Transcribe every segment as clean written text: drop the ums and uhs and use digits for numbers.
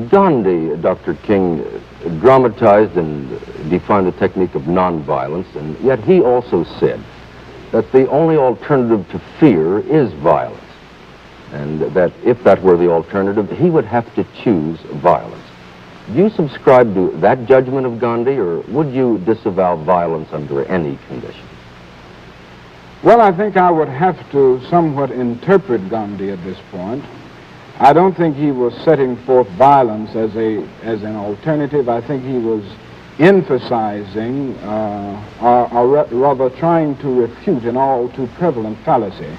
Gandhi, Dr. King, dramatized and defined the technique of nonviolence, and yet he also said that the only alternative to fear is violence, and that if that were the alternative, he would have to choose violence. Do you subscribe to that judgment of Gandhi, or would you disavow violence under any conditions? Well, I think I would have to somewhat interpret Gandhi at this point. I don't think he was setting forth violence as an alternative. I think he was emphasizing, or rather trying to refute an all too prevalent fallacy,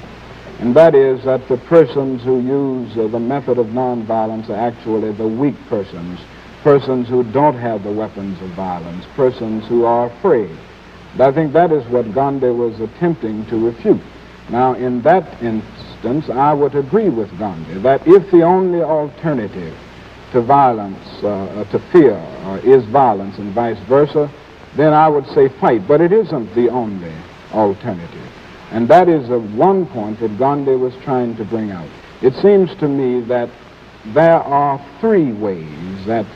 and that is that the persons who use the method of nonviolence are actually the weak persons, persons who don't have the weapons of violence, persons who are afraid. And I think that is what Gandhi was attempting to refute. Now, in that instance, I would agree with Gandhi that if the only alternative to violence, to fear, is violence and vice versa, then I would say fight. But it isn't the only alternative. And that is one point that Gandhi was trying to bring out. It seems to me that there are three ways that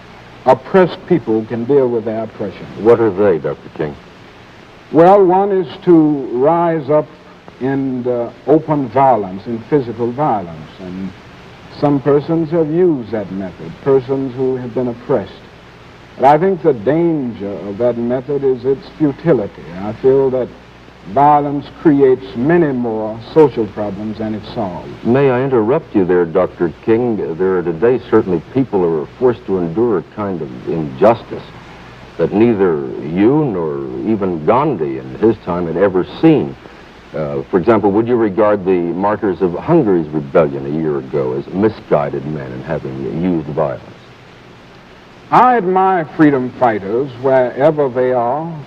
oppressed people can deal with their oppression. What are they, Dr. King? Well, one is to rise up in open violence, in physical violence. And some persons have used that method, persons who have been oppressed. But I think the danger of that method is its futility. I feel that violence creates many more social problems than it solves. May I interrupt you there, Dr. King? There are today certainly people who are forced to endure a kind of injustice that neither you nor even Gandhi in his time had ever seen. For example, would you regard the martyrs of Hungary's rebellion a year ago as misguided men and having used violence? I admire freedom fighters wherever they are,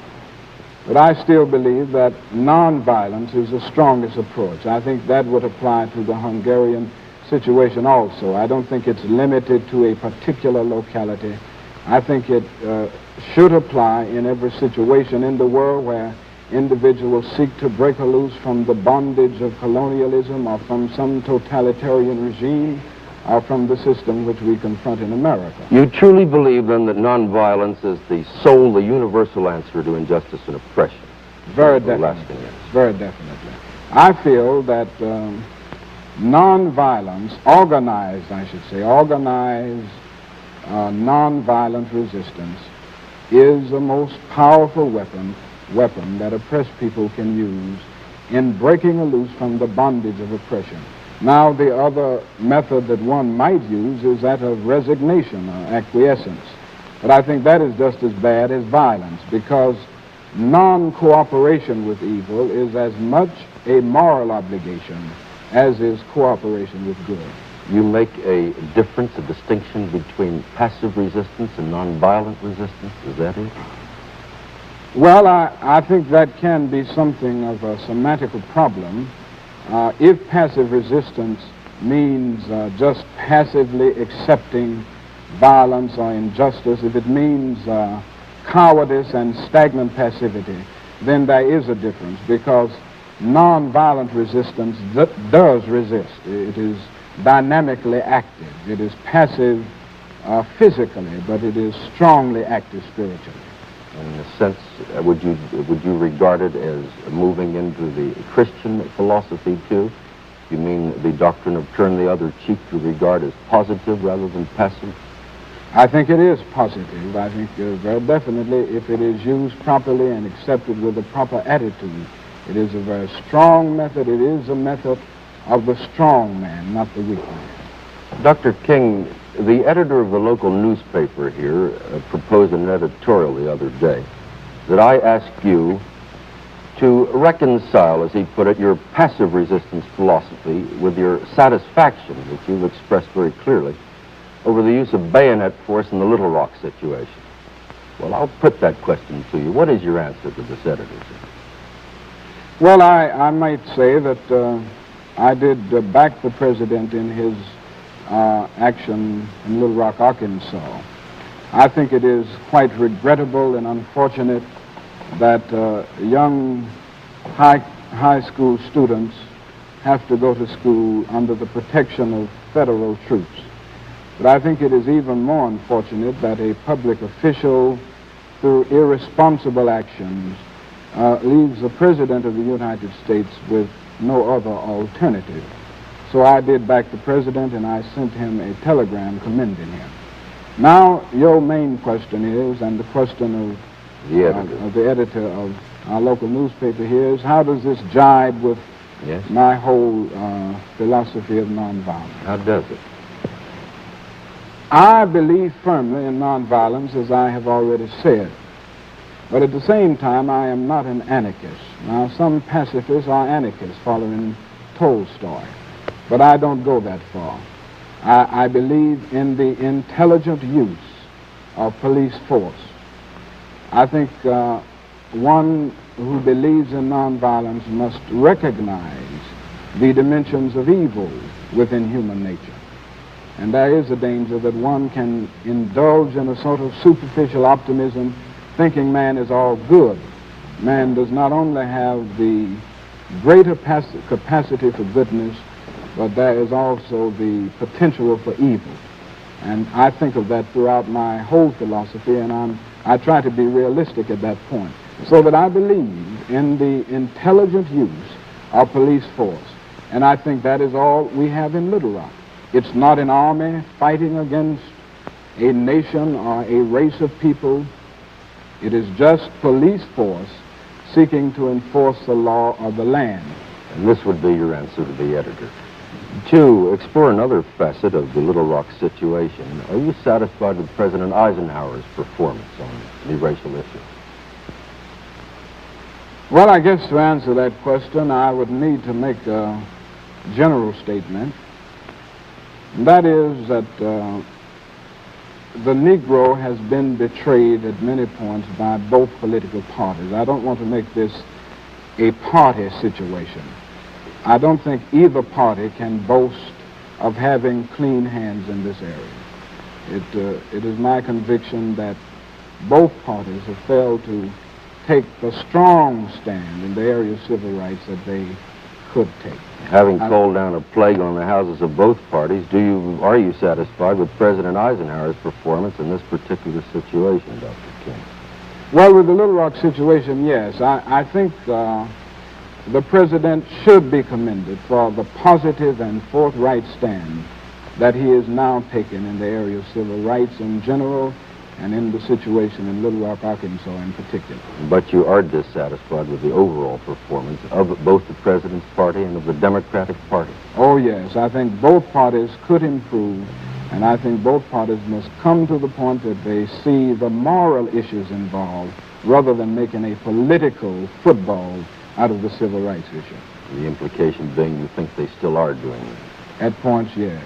but I still believe that nonviolence is the strongest approach. I think that would apply to the Hungarian situation also. I don't think it's limited to a particular locality. I think it should apply in every situation in the world where individuals seek to break loose from the bondage of colonialism or from some totalitarian regime or from the system which we confront in America. You truly believe, then, that nonviolence is the sole, the universal answer to injustice and oppression? Very definitely. Very definitely. I feel that nonviolence, organized, I should say, organized nonviolent resistance is the most powerful weapon that oppressed people can use in breaking loose from the bondage of oppression. Now, the other method that one might use is that of resignation or acquiescence. But I think that is just as bad as violence, because non-cooperation with evil is as much a moral obligation as is cooperation with good. You make a difference, a distinction between passive resistance and nonviolent resistance? Is that it? Well, I think that can be something of a semantical problem. If passive resistance means just passively accepting violence or injustice, if it means cowardice and stagnant passivity, then there is a difference, because nonviolent resistance does resist. It is dynamically active. It is passive physically, but it is strongly active spiritually. In a sense, would you regard it as moving into the Christian philosophy too? You mean the doctrine of turn the other cheek to regard as positive rather than passive? I think it is positive. I think very definitely, if it is used properly and accepted with the proper attitude, it is a very strong method. It is a method of the strong man, not the weak man. Dr. King, the editor of the local newspaper here proposed an editorial the other day that I ask you to reconcile, as he put it, your passive resistance philosophy with your satisfaction, which you've expressed very clearly, over the use of bayonet force in the Little Rock situation. Well, I'll put that question to you. What is your answer to this editor? Well, I might say that I did back the president in his action in Little Rock, Arkansas. I think it is quite regrettable and unfortunate that young high school students have to go to school under the protection of federal troops. But I think it is even more unfortunate that a public official, through irresponsible actions, leaves the President of the United States with no other alternative. So I did back the President, and I sent him a telegram commending him. Now, your main question is, and the question of the editor of our local newspaper here is, how does this jibe with my whole philosophy of nonviolence? How does it? I believe firmly in nonviolence, as I have already said. But at the same time, I am not an anarchist. Now, some pacifists are anarchists following Tolstoy, but I don't go that far. I believe in the intelligent use of police force. I think one who believes in nonviolence must recognize the dimensions of evil within human nature. And there is a danger that one can indulge in a sort of superficial optimism, thinking man is all good. Man does not only have the greater capacity for goodness, but there is also the potential for evil. And I think of that throughout my whole philosophy, and I try to be realistic at that point. So that I believe in the intelligent use of police force. And I think that is all we have in Little Rock. It's not an army fighting against a nation or a race of people. It is just police force seeking to enforce the law of the land. And this would be your answer to the editor. To explore another facet of the Little Rock situation, are you satisfied with President Eisenhower's performance on the racial issue? Well, I guess to answer that question, I would need to make a general statement. And that is that the Negro has been betrayed at many points by both political parties. I don't want to make this a party situation. I don't think either party can boast of having clean hands in this area. It is my conviction that both parties have failed to take the strong stand in the area of civil rights that they could take. Having called down a plague on the houses of both parties, are you satisfied with President Eisenhower's performance in this particular situation, Dr. King? Well, with the Little Rock situation, yes. I think the President should be commended for the positive and forthright stand that he is now taking in the area of civil rights in general and in the situation in Little Rock, Arkansas in particular. But you are dissatisfied with the overall performance of both the President's party and of the Democratic Party? Oh, yes. I think both parties could improve, and I think both parties must come to the point that they see the moral issues involved rather than making a political football out of the civil rights issue. The implication being you think they still are doing that? At points, yes.